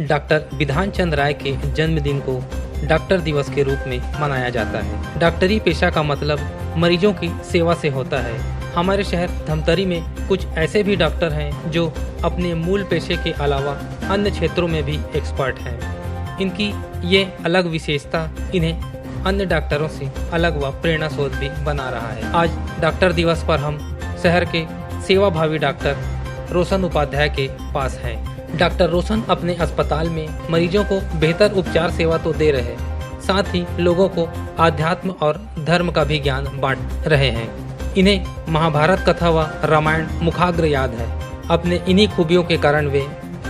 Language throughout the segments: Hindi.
डॉक्टर बिधान चंद राय के जन्मदिन को डॉक्टर दिवस के रूप में मनाया जाता है। डॉक्टरी पेशा का मतलब मरीजों की सेवा से होता है। हमारे शहर धमतरी में कुछ ऐसे भी डॉक्टर हैं जो अपने मूल पेशे के अलावा अन्य क्षेत्रों में भी एक्सपर्ट हैं। इनकी ये अलग विशेषता इन्हें अन्य डॉक्टरों से अलग व प्रेरणा स्रोत भी बना रहा है। आज डॉक्टर दिवस पर हम शहर के सेवाभावी डॉक्टर रोशन उपाध्याय के पास हैं। डॉक्टर रोशन अपने अस्पताल में मरीजों को बेहतर उपचार सेवा तो दे रहे हैं, साथ ही लोगों को आध्यात्म और धर्म का भी ज्ञान बांट रहे हैं। इन्हें महाभारत कथा व रामायण मुखाग्र याद है। अपने इन्हीं खूबियों के कारण वे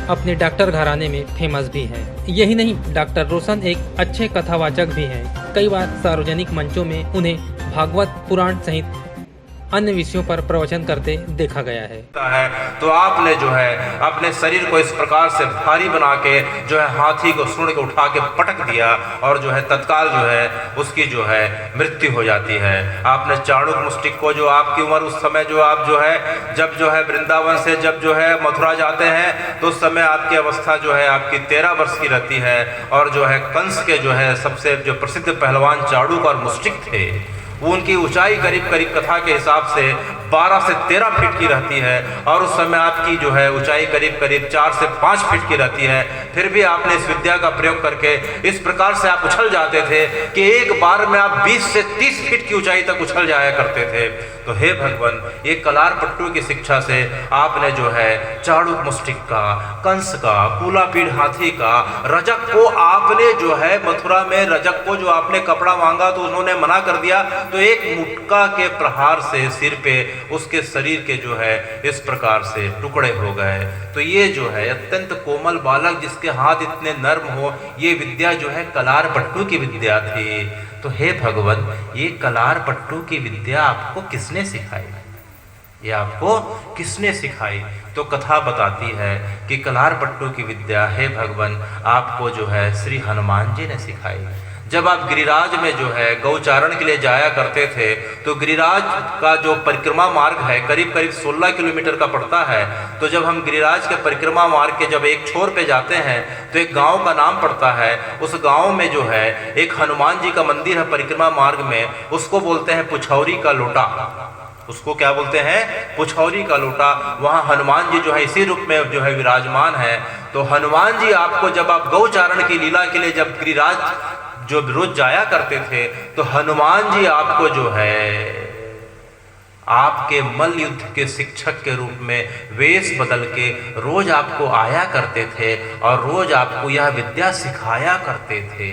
अपने डॉक्टर घराने में फेमस भी हैं। यही नहीं, डॉक्टर रोशन एक अच्छे कथावाचक भी हैं। कई बार सार्वजनिक मंचों में उन्हें भागवत पुराण सहित अन्य विषयों पर प्रवचन करते देखा गया है। तो आपने जो है अपने शरीर को इस प्रकार से भारी बना के जो है हाथी को सूंड के उठा के पटक दिया और जो है तत्काल जो है उसकी जो है मृत्यु हो जाती है। आपने चाणूक मुष्टिक को, जो आपकी उम्र उस समय जो आप जो है जब जो है वृंदावन से जब जो है मथुरा जाते हैं तो उस समय आपकी अवस्था जो है आपकी 13 वर्ष की रहती है। और जो है कंस के जो है सबसे जो प्रसिद्ध पहलवान चाणूक और मुष्टिक थे, वो उनकी ऊंचाई करीब करीब कथा के हिसाब से 12 से 13 फीट की रहती है और उस समय आपकी जो है ऊंचाई करीब करीब 4 से 5 फीट की रहती है। फिर भी आपने इस विद्या का प्रयोग करके इस प्रकार से आप उछल जाते थे कि एक बार में आप 20 से 30 फीट की ऊंचाई तक उछल जाया करते थे। तो हे भगवान, ये कलार पट्टू की शिक्षा से आपने जो है चाणूक मुष्टिक का, कंस का, कूलापीड़ हाथी का, रजक को आपने जो है मथुरा में रजक को जो आपने कपड़ा मांगा तो उन्होंने मना कर दिया, तो एक मुटका के प्रहार से सिर पे उसके शरीर के जो है इस प्रकार से टुकड़े हो गए। तो ये जो है अत्यंत कोमल बालक जिसके हाथ इतने नर्म हो, ये विद्या जो है कलार पट्टू की विद्या थी। तो हे भगवान, ये कलार पट्टू की विद्या आपको किसने सिखाई? ये आपको किसने सिखाई? तो कथा बताती है कि कलार पट्टू की विद्या हे भगवान आपको जो है श्री हनुमान जी ने सिखाई। जब आप गिरिराज में जो है गौचारण के लिए जाया करते थे तो गिरिराज का जो परिक्रमा मार्ग है करीब करीब 16 किलोमीटर का पड़ता है। तो जब हम गिरिराज के परिक्रमा मार्ग के जब एक छोर पे जाते हैं तो एक गांव का नाम पड़ता है। उस गांव में जो है एक हनुमान जी का मंदिर है परिक्रमा मार्ग में, उसको बोलते हैं पुछौरी का लोटा। उसको क्या बोलते हैं? पुछौरी का लोटा। वहाँ हनुमान जी जो है इसी रूप में जो है विराजमान है। तो हनुमान जी आपको जब आप गौचारण की लीला के लिए जब गिरिराज जो रोज जाया करते थे तो हनुमान जी आपको जो है आपके मल्ल युद्ध के शिक्षक के रूप में वेश बदल के रोज आपको आया करते थे और रोज आपको यह विद्या सिखाया करते थे।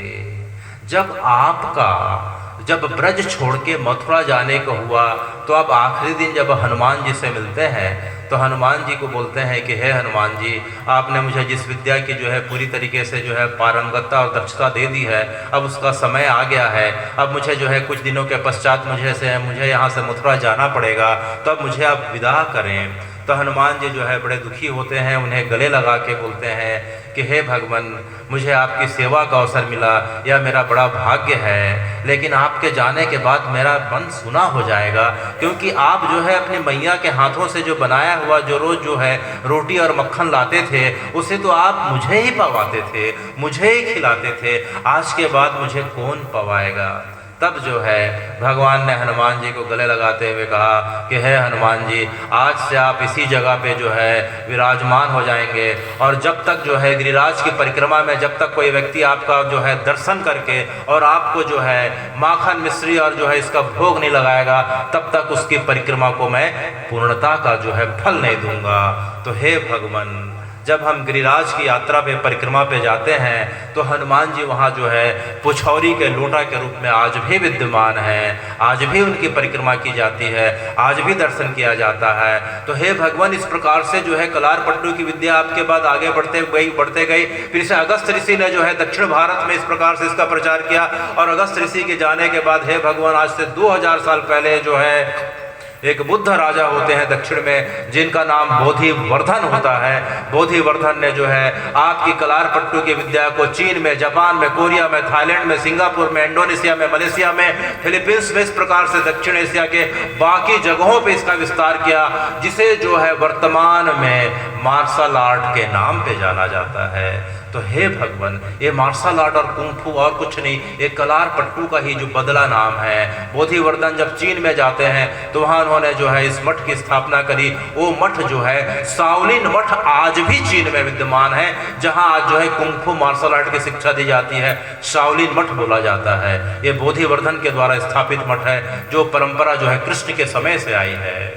जब ब्रज छोड़ के मथुरा जाने को हुआ तो अब आखिरी दिन जब हनुमान जी से मिलते हैं तो हनुमान जी को बोलते हैं कि हे हनुमान जी, आपने मुझे जिस विद्या की जो है पूरी तरीके से जो है पारंगतता और दक्षता दे दी है, अब उसका समय आ गया है। अब मुझे जो है कुछ दिनों के पश्चात मुझे यहाँ से मथुरा जाना पड़ेगा, तो अब मुझे आप विदा करें। तो हनुमान जी जो है बड़े दुखी होते हैं, उन्हें गले लगा के बोलते हैं कि हे भगवान, मुझे आपकी सेवा का अवसर मिला, यह मेरा बड़ा भाग्य है, लेकिन आपके जाने के बाद मेरा मन सूना हो जाएगा, क्योंकि आप जो है अपनी मैया के हाथों से जो बनाया हुआ जो रोज़ जो है रोटी और मक्खन लाते थे उसे तो आप मुझे ही पवाते थे, मुझे ही खिलाते थे। आज के बाद मुझे कौन पवाएगा? तब जो है भगवान ने हनुमान जी को गले लगाते हुए कहा कि हे हनुमान जी, आज से आप इसी जगह पे जो है विराजमान हो जाएंगे और जब तक जो है गिरिराज की परिक्रमा में जब तक कोई व्यक्ति आपका जो है दर्शन करके और आपको जो है माखन मिश्री और जो है इसका भोग नहीं लगाएगा, तब तक उसकी परिक्रमा को मैं पूर्णता का जो है फल नहीं दूंगा। तो हे भगवान, जब हम गिरिराज की यात्रा पे परिक्रमा पे जाते हैं तो हनुमान जी वहाँ जो है पुछौरी के लोटा के रूप में आज भी विद्यमान हैं, आज भी उनकी परिक्रमा की जाती है, आज भी दर्शन किया जाता है। तो हे भगवान, इस प्रकार से जो है कलार पट्टू की विद्या आपके बाद आगे बढ़ते गई। फिर से अगस्त ऋषि ने जो है दक्षिण भारत में इस प्रकार से इसका प्रचार किया और अगस्त ऋषि के जाने के बाद हे भगवान आज से 2000 साल पहले जो है एक बुद्ध राजा होते हैं दक्षिण में, जिनका नाम बोधिवर्धन होता है। बोधिवर्धन ने जो है आपकी कलार पट्टू की विद्या को चीन में, जापान में, कोरिया में, थाईलैंड में, सिंगापुर में, इंडोनेशिया में, मलेशिया में, फिलीपींस में, इस प्रकार से दक्षिण एशिया के बाकी जगहों पे इसका विस्तार किया, जिसे जो है वर्तमान में मार्शल आर्ट के नाम पे जाना जाता है। तो हे भगवान, ये मार्शल आर्ट और कुंफू और कुछ नहीं, ये कलार पट्टू का ही जो बदला नाम है। बोधिवर्धन जब चीन में जाते हैं तो वहाँ उन्होंने जो है इस मठ की स्थापना करी। वो मठ जो है शाओलिन मठ आज भी चीन में विद्यमान है, जहाँ आज जो है कुंफू मार्शल आर्ट की शिक्षा दी जाती है, शाओलिन मठ बोला जाता है। ये बोधिवर्धन के द्वारा स्थापित मठ है, जो परंपरा जो है कृष्ण के समय से आई है,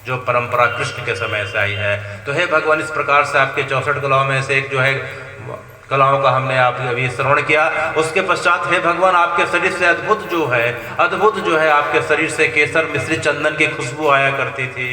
जो परंपरा कृष्ण के समय से आई है। तो हे भगवान, इस प्रकार से आपके 64 कलाओं में से एक जो है कलाओं का हमने आप अभी श्रवण किया। उसके पश्चात हे भगवान, आपके शरीर से अद्भुत जो है आपके शरीर से केसर मिश्रित चंदन की खुशबू आया करती थी,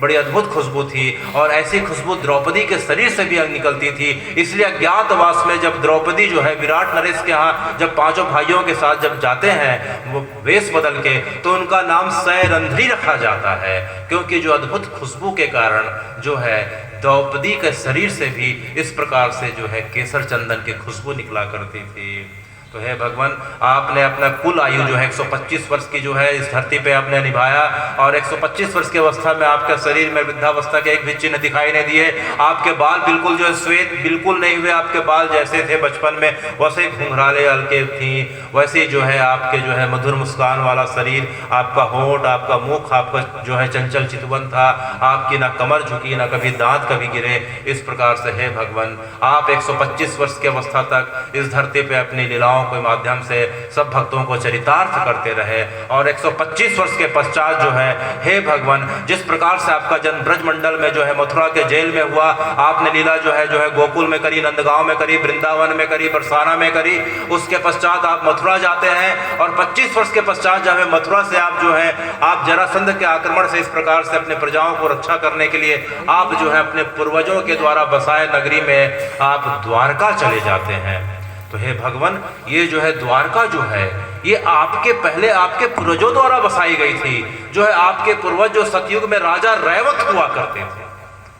बड़ी अद्भुत खुशबू थी। और ऐसी खुशबू द्रौपदी के शरीर से भी निकलती थी। इसलिए अज्ञातवास में जब द्रौपदी जो है विराट नरेश के यहाँ जब पांचों भाइयों के साथ जब जाते हैं वो वेश बदल के, तो उनका नाम सैरंध्री रखा जाता है, क्योंकि जो अद्भुत खुशबू के कारण जो है द्रौपदी के शरीर से भी इस प्रकार से जो है केसर चंदन की खुशबू निकला करती थी। तो हे भगवान, आपने अपना कुल आयु जो है 125 वर्ष की जो है इस धरती पे आपने निभाया, और 125 वर्ष की अवस्था में आपके शरीर में वृद्धावस्था के एक भी चिन्ह दिखाई नहीं दिए। आपके बाल बिल्कुल जो है श्वेत बिल्कुल नहीं हुए, आपके बाल जैसे थे बचपन में वैसे घुंघराले हल्के थी, वैसे जो है आपके जो है मधुर मुस्कान वाला शरीर, आपका होंठ, आपका मुख, आपका जो है चंचल चितवन था, आपकी ना कमर झुकी, ना कभी दांत कभी गिरे। इस प्रकार से हे भगवान, आप 125 वर्ष की अवस्था तक इस धरती पे अपनी लीलाओं के माध्यम से सब भक्तों को चरितार्थ करते रहे। और 125 वर्ष के पश्चात जो है हे भगवान, जिस प्रकार से आपका जन्म ब्रजमंडल में जो है मथुरा के जेल में हुआ, आपने लीला जो है गोकुल में करी, नंदगांव में करी, वृंदावन में करी, बरसाना में करी। उसके पश्चात आप मथुरा जाते हैं, और 25 वर्ष के पश्चात जब है मथुरा से आप जो है आप जरासंध के आक्रमण से इस प्रकार से अपने प्रजाओं को रक्षा करने के लिए आप जो है अपने पूर्वजों के द्वारा बसाए नगरी में आप द्वारका चले जाते हैं। तो हे भगवान, ये जो है द्वारका जो है ये आपके पहले आपके पूर्वजों द्वारा बसाई गई थी। जो है आपके पूर्वज जो सतयुग में राजा रैवत हुआ करते थे,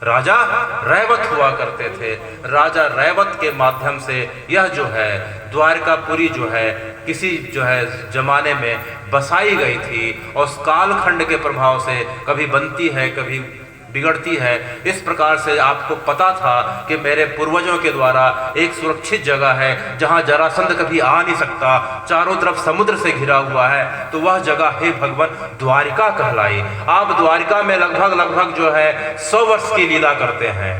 राजा रैवत हुआ करते थे, राजा रैवत के माध्यम से यह जो है द्वारकापुरी जो है किसी जो है जमाने में बसाई गई थी, और उस कालखंड के प्रभाव से कभी बनती है कभी बिगड़ती है। इस प्रकार से आपको पता था कि मेरे पूर्वजों के द्वारा एक सुरक्षित जगह है जहां जरासंध कभी आ नहीं सकता, चारों तरफ समुद्र से घिरा हुआ है, तो वह जगह हे भगवान द्वारिका कहलाई। आप द्वारिका में लगभग जो है 100 वर्ष की लीला करते हैं।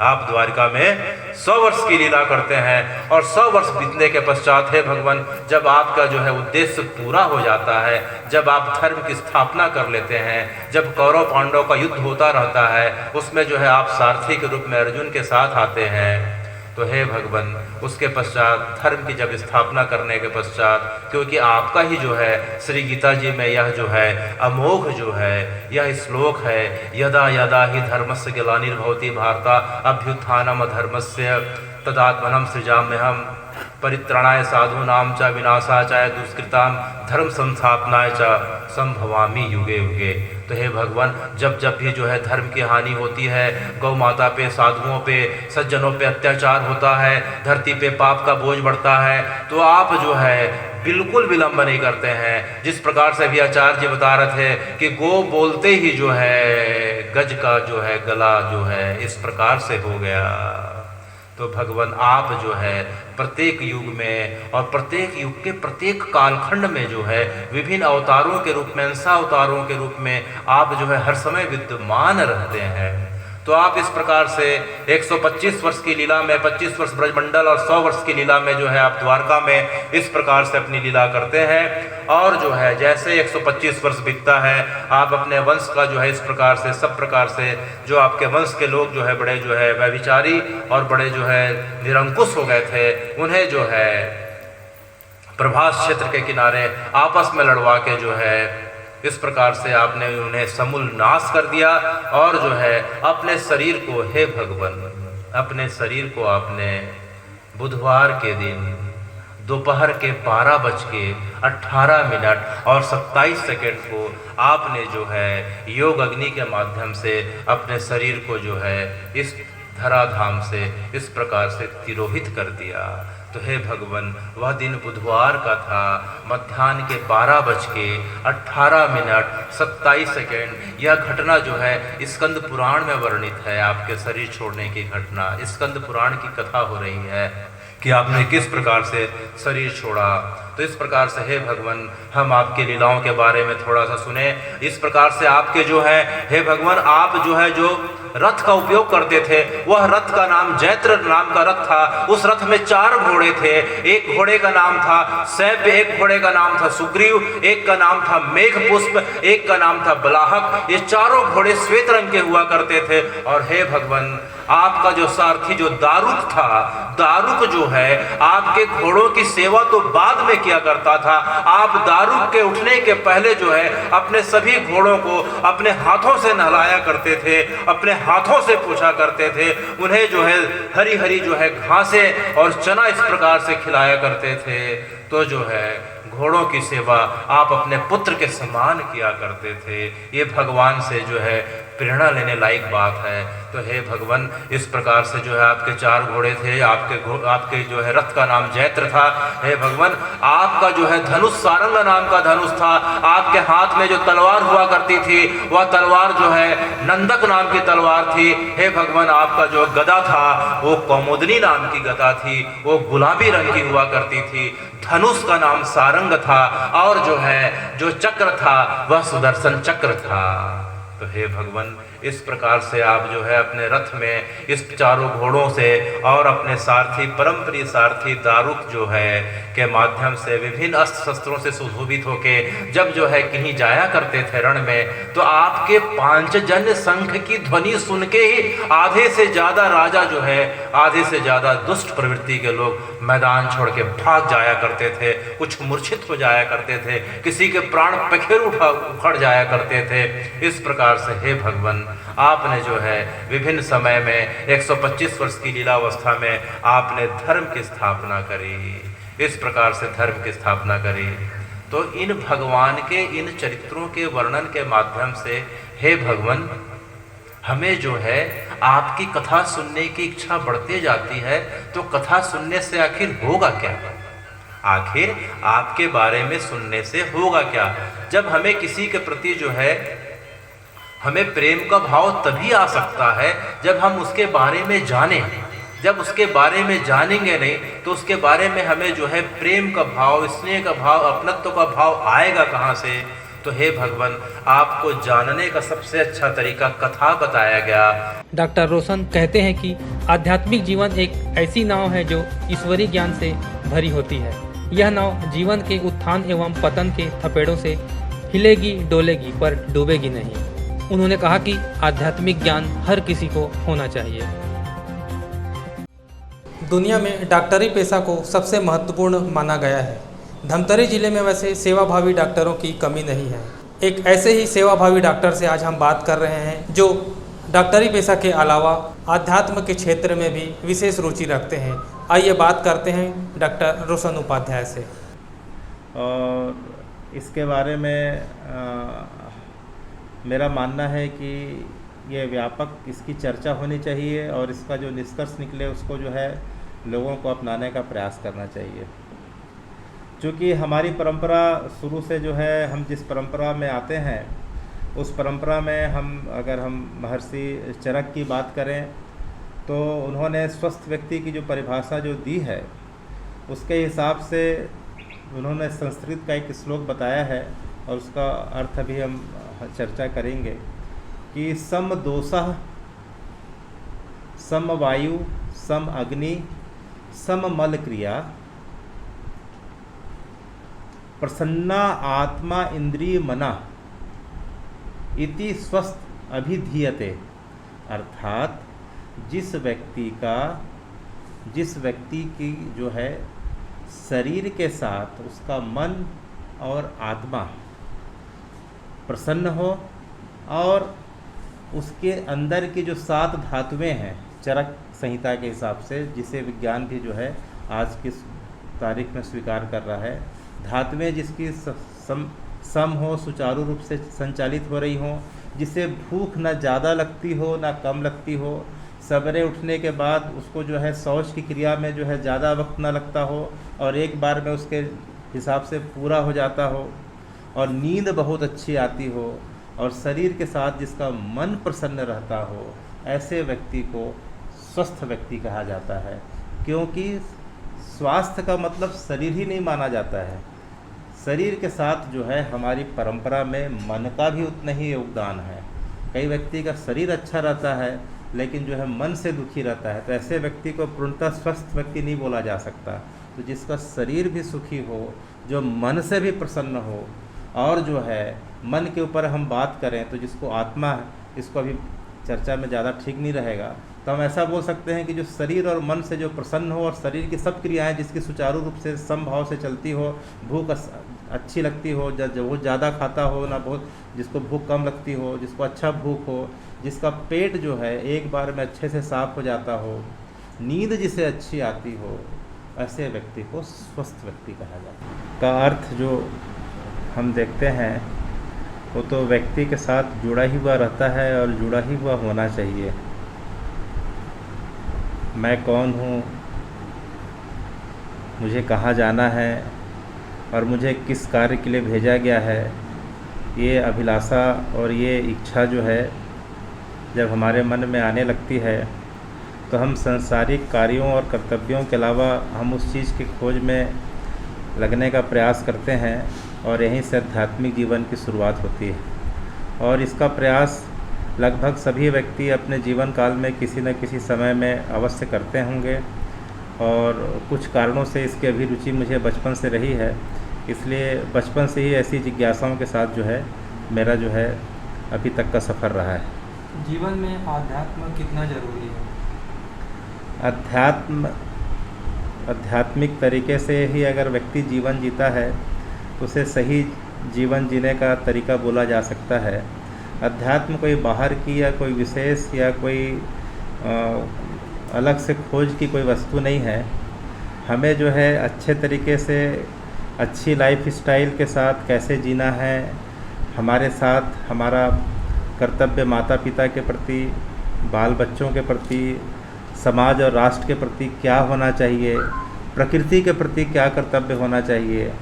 आप द्वारिका में 100 वर्ष की लीला करते हैं, और 100 वर्ष बीतने के पश्चात हे भगवान, जब आपका जो है उद्देश्य पूरा हो जाता है, जब आप धर्म की स्थापना कर लेते हैं, जब कौरव पांडव का युद्ध होता रहता है, उसमें जो है आप सारथी के रूप में अर्जुन के साथ आते हैं, तो हे भगवान उसके पश्चात धर्म की जब स्थापना करने के पश्चात, क्योंकि आपका ही जो है श्री गीता जी में यह जो है अमोघ जो है यह श्लोक है, यदा यदा ही धर्मस्य ग्लानिर्भवति भारत अभ्युत्थानम धर्मस्य तदात्मनं सृजाम्यहम् परित्राणाय साधूनां च विनाशाय च दुष्कृतां धर्म संस्थापनाय च संभवामि युगे युगे। तो हे भगवान, जब जब भी जो है धर्म की हानि होती है, गौ माता पे, साधुओं पे, सज्जनों पे अत्याचार होता है, धरती पे पाप का बोझ बढ़ता है, तो आप जो है बिल्कुल विलंब नहीं करते हैं। जिस प्रकार से भी आचार्य जी बता रहे थे कि गो बोलते ही जो है गज का जो है गला जो है इस प्रकार से हो गया। तो भगवान आप जो है प्रत्येक युग में और प्रत्येक युग के प्रत्येक कालखंड में जो है विभिन्न अवतारों के रूप में, अंश अवतारों के रूप में आप जो है हर समय विद्यमान रहते हैं। तो आप इस प्रकार से 125 वर्ष की लीला में, 25 वर्ष ब्रजमंडल और 100 वर्ष की लीला में जो है आप द्वारका में इस प्रकार से अपनी लीला करते हैं। और जो है जैसे 125 वर्ष बीतता है, आप अपने वंश का जो है इस प्रकार से सब प्रकार से जो आपके वंश के लोग जो है बड़े जो है व्यभिचारी और बड़े जो है निरंकुश हो गए थे, उन्हें जो है प्रभास क्षेत्र के किनारे आपस में लड़वा के जो है इस प्रकार से आपने उन्हें समूल नाश कर दिया। और जो है अपने शरीर को, हे भगवान, अपने शरीर को आपने बुधवार के दिन दोपहर के 12:18 और 27 को आपने जो है योग अग्नि के माध्यम से अपने शरीर को जो है इस धराधाम से इस प्रकार से तिरोहित कर दिया। तो हे भगवान, वह दिन बुधवार का था, मध्याह्न के 12:18 यह घटना जो है स्कंद पुराण में वर्णित है। आपके शरीर छोड़ने की घटना स्कंद पुराण की कथा हो रही है कि आपने किस प्रकार से शरीर छोड़ा। तो इस प्रकार से हे भगवान, हम आपके लीलाओं के बारे में थोड़ा सा सुने। इस प्रकार से आपके जो है हे भगवान, आप जो है जो रथ का उपयोग करते थे, वह रथ का नाम जैत्र नाम का रथ था। उस रथ में 4 घोड़े थे। एक घोड़े का नाम था सैव्य, एक घोड़े का नाम था सुग्रीव, एक का नाम था मेघपुष्प, एक का नाम था बलाहक। ये चारों घोड़े श्वेत रंग के हुआ करते थे। और हे भगवान, आपका जो सारथी जो दारुक था, दारुक जो है आपके घोड़ों की सेवा तो बाद में किया करता था। आप दारुक के उठने के पहले जो है अपने सभी घोड़ों को अपने हाथों से नहलाया करते थे, अपने हाथों से पूछा करते थे। उन्हें जो है हरी हरी जो है घासें और चना इस प्रकार से खिलाया करते थे। तो जो है घोड़ों की सेवा आप अपने पुत्र के समान किया करते थे। ये भगवान से जो है प्रेरणा लेने लायक बात है। तो हे भगवान, इस प्रकार से जो है आपके 4 घोड़े थे, आपके जो है रथ का नाम जैत्र था। हे भगवान, आपका जो है धनुष सारंग नाम का धनुष था। आपके हाथ में जो तलवार हुआ करती थी, वह तलवार जो है नंदक नाम की तलवार थी। हे भगवान, आपका जो गदा था वो कौमुदनी नाम की गदा थी, वो गुलाबी रंग की हुआ करती थी। धनुष का नाम सारंग था और जो है जो चक्र था वह सुदर्शन चक्र था। तो हे भगवान, इस प्रकार से आप जो है अपने रथ में इस 4 घोड़ों से और अपने सारथी परम प्रिय सारथी दारुक जो है के माध्यम से विभिन्न अस्त्र शस्त्रों से सुशोभित होके जब जो है कहीं जाया करते थे रण में, तो आपके पांचजन्य शंख की ध्वनि सुन के ही आधे से ज्यादा राजा जो है, आधे से ज्यादा दुष्ट प्रवृत्ति के लोग मैदान छोड़ के भाग जाया करते थे। कुछ मूर्छित हो जाया करते थे, किसी के प्राण पखेरु उखड़ जाया करते थे। इस प्रकार से हे भगवान, आपने जो है विभिन्न समय में 125 वर्ष की लीलावस्था में आपने धर्म की स्थापना करी। इस प्रकार से धर्म की स्थापना करी। तो इन भगवान के इन चरित्रों के वर्णन के माध्यम से हे भगवान, हमें जो है आपकी कथा सुनने की इच्छा बढ़ती जाती है। तो कथा सुनने से आखिर होगा क्या? आखिर आपके बारे में सुनने से होगा क्या? जब हमें किसी के प्रति जो है हमें प्रेम का भाव तभी आ सकता है जब हम उसके बारे में जानें। जब उसके बारे में जानेंगे नहीं तो उसके बारे में हमें जो है प्रेम का भाव, स्नेह का भाव, अपनत्व का भाव आएगा कहाँ से? तो हे भगवान, आपको जानने का सबसे अच्छा तरीका कथा बताया गया। डॉक्टर रोशन कहते हैं कि आध्यात्मिक जीवन एक ऐसी नाव है जो ईश्वरीय ज्ञान से भरी होती है। यह नाव जीवन के उत्थान एवं पतन के थपेड़ों से हिलेगी डोलेगी पर डूबेगी नहीं। उन्होंने कहा कि आध्यात्मिक ज्ञान हर किसी को होना चाहिए। दुनिया में डॉक्टरी पेशा को सबसे महत्वपूर्ण माना गया है। धमतरी जिले में वैसे सेवाभावी डॉक्टरों की कमी नहीं है। एक ऐसे ही सेवाभावी डॉक्टर से आज हम बात कर रहे हैं जो डॉक्टरी पेशा के अलावा अध्यात्म के क्षेत्र में भी विशेष रुचि रखते हैं। आइए बात करते हैं डॉक्टर रोशन उपाध्याय से। और इसके बारे में मेरा मानना है कि ये व्यापक इसकी चर्चा होनी चाहिए और इसका जो निष्कर्ष निकले उसको जो है लोगों को अपनाने का प्रयास करना चाहिए। क्योंकि हमारी परंपरा शुरू से जो है, हम जिस परंपरा में आते हैं उस परंपरा में अगर हम महर्षि चरक की बात करें तो उन्होंने स्वस्थ व्यक्ति की जो परिभाषा जो दी है उसके हिसाब से उन्होंने संस्कृत का एक श्लोक बताया है और उसका अर्थ भी हम चर्चा करेंगे कि सम दोषः सम वायु सम अग्नि सम मल क्रिया प्रसन्ना आत्मा इंद्रिय मना इति स्वस्थ अभिधीयते। अर्थात जिस व्यक्ति की जो है शरीर के साथ उसका मन और आत्मा प्रसन्न हो और उसके अंदर की जो 7 धातुएं हैं चरक संहिता के हिसाब से, जिसे विज्ञान भी जो है आज के तारीख में स्वीकार कर रहा है। धातुएं जिसकी सम हो, सुचारू रूप से संचालित हो रही हों, जिसे भूख ना ज़्यादा लगती हो ना कम लगती हो, सवेरे उठने के बाद उसको जो है शौच की क्रिया में जो है ज़्यादा वक्त ना लगता हो और एक बार में उसके हिसाब से पूरा हो जाता हो, और नींद बहुत अच्छी आती हो, और शरीर के साथ जिसका मन प्रसन्न रहता हो, ऐसे व्यक्ति को स्वस्थ व्यक्ति कहा जाता है। क्योंकि स्वास्थ्य का मतलब शरीर ही नहीं माना जाता है, शरीर के साथ जो है हमारी परंपरा में मन का भी उतना ही योगदान है। कई व्यक्ति का शरीर अच्छा रहता है लेकिन जो है मन से दुखी रहता है, तो ऐसे व्यक्ति को पूर्णतः स्वस्थ व्यक्ति नहीं बोला जा सकता। तो जिसका शरीर भी सुखी हो, जो मन से भी प्रसन्न हो, और जो है मन के ऊपर हम बात करें तो जिसको आत्मा है, इसको अभी चर्चा में ज़्यादा ठीक नहीं रहेगा, तो हम ऐसा बोल सकते हैं कि जो शरीर और मन से जो प्रसन्न हो और शरीर की सब क्रियाएं जिसकी सुचारू रूप से समभाव से चलती हो, भूख अच्छी लगती हो, बहुत ज़्यादा खाता हो ना बहुत, जिसको भूख कम लगती हो, जिसको अच्छा भूख हो, जिसका पेट जो है एक बार में अच्छे से साफ हो जाता हो, नींद जिसे अच्छी आती हो, ऐसे व्यक्ति को स्वस्थ व्यक्ति कहा जाता है। का अर्थ जो हम देखते हैं वो तो व्यक्ति के साथ जुड़ा ही हुआ रहता है और जुड़ा ही हुआ होना चाहिए। मैं कौन हूँ, मुझे कहाँ जाना है और मुझे किस कार्य के लिए भेजा गया है, ये अभिलाषा और ये इच्छा जो है जब हमारे मन में आने लगती है तो हम सांसारिक कार्यों और कर्तव्यों के अलावा हम उस चीज़ की खोज में लगने का प्रयास करते हैं, और यहीं से आध्यात्मिक जीवन की शुरुआत होती है। और इसका प्रयास लगभग सभी व्यक्ति अपने जीवन काल में किसी न किसी समय में अवश्य करते होंगे, और कुछ कारणों से इसकी अभिरुचि मुझे बचपन से रही है, इसलिए बचपन से ही ऐसी जिज्ञासाओं के साथ जो है मेरा जो है अभी तक का सफ़र रहा है। जीवन में आध्यात्म कितना जरूरी है? आध्यात्मिक तरीके से ही अगर व्यक्ति जीवन जीता है तो उसे सही जीवन जीने का तरीका बोला जा सकता है। अध्यात्म कोई बाहर की या कोई विशेष या कोई अलग से खोज की कोई वस्तु नहीं है। हमें जो है अच्छे तरीके से अच्छी लाइफ स्टाइल के साथ कैसे जीना है, हमारे साथ हमारा कर्तव्य माता पिता के प्रति, बाल बच्चों के प्रति, समाज और राष्ट्र के प्रति क्या होना चाहिए, प्रकृति के प्रति क्या कर्तव्य होना चाहिए,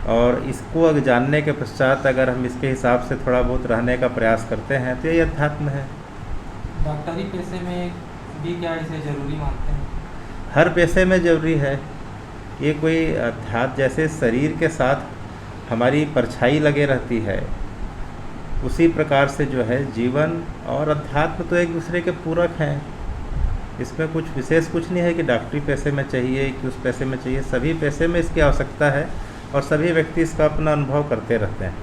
और इसको अगर जानने के पश्चात अगर हम इसके हिसाब से थोड़ा बहुत रहने का प्रयास करते हैं तो यही अध्यात्म है। डॉक्टरी पेशे में भी क्या इसे ज़रूरी मानते हैं? हर पेशे में ज़रूरी है। ये कोई अध्यात्म जैसे शरीर के साथ हमारी परछाई लगे रहती है, उसी प्रकार से जो है जीवन और अध्यात्म तो एक दूसरे के पूरक हैं। इसमें कुछ विशेष कुछ नहीं है कि डॉक्टरी पैसे में चाहिए कि उस पैसे में चाहिए, सभी पैसे में इसकी आवश्यकता है और सभी व्यक्ति इसका अपना अनुभव करते रहते हैं।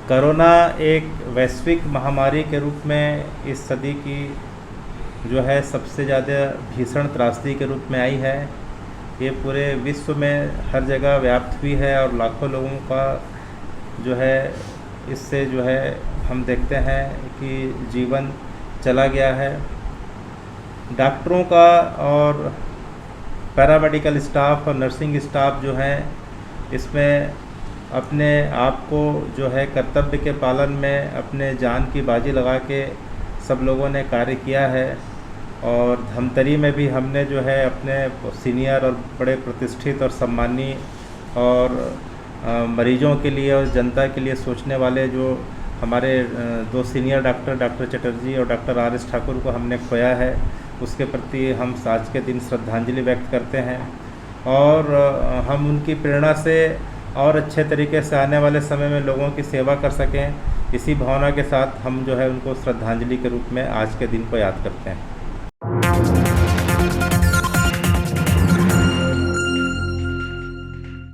कोरोना एक वैश्विक महामारी के रूप में इस सदी की जो है सबसे ज़्यादा भीषण त्रासदी के रूप में आई है। ये पूरे विश्व में हर जगह व्याप्त हुई है और लाखों लोगों का जो है इससे जो है हम देखते हैं कि जीवन चला गया है। डॉक्टरों का और पैरामेडिकल स्टाफ और नर्सिंग स्टाफ जो हैं इसमें अपने आप को जो है कर्तव्य के पालन में अपने जान की बाजी लगा के सब लोगों ने कार्य किया है। और धमतरी में भी हमने जो है अपने सीनियर और बड़े प्रतिष्ठित और सम्मानीय और मरीजों के लिए और जनता के लिए सोचने वाले जो हमारे दो सीनियर डॉक्टर चटर्जी और डॉक्टर आर.एस. ठाकुर को हमने खोया है, उसके प्रति हम आज के दिन श्रद्धांजलि व्यक्त करते हैं और हम उनकी प्रेरणा से और अच्छे तरीके से आने वाले समय में लोगों की सेवा कर सकें, इसी भावना के साथ हम जो है उनको श्रद्धांजलि के रूप में आज के दिन को याद करते हैं।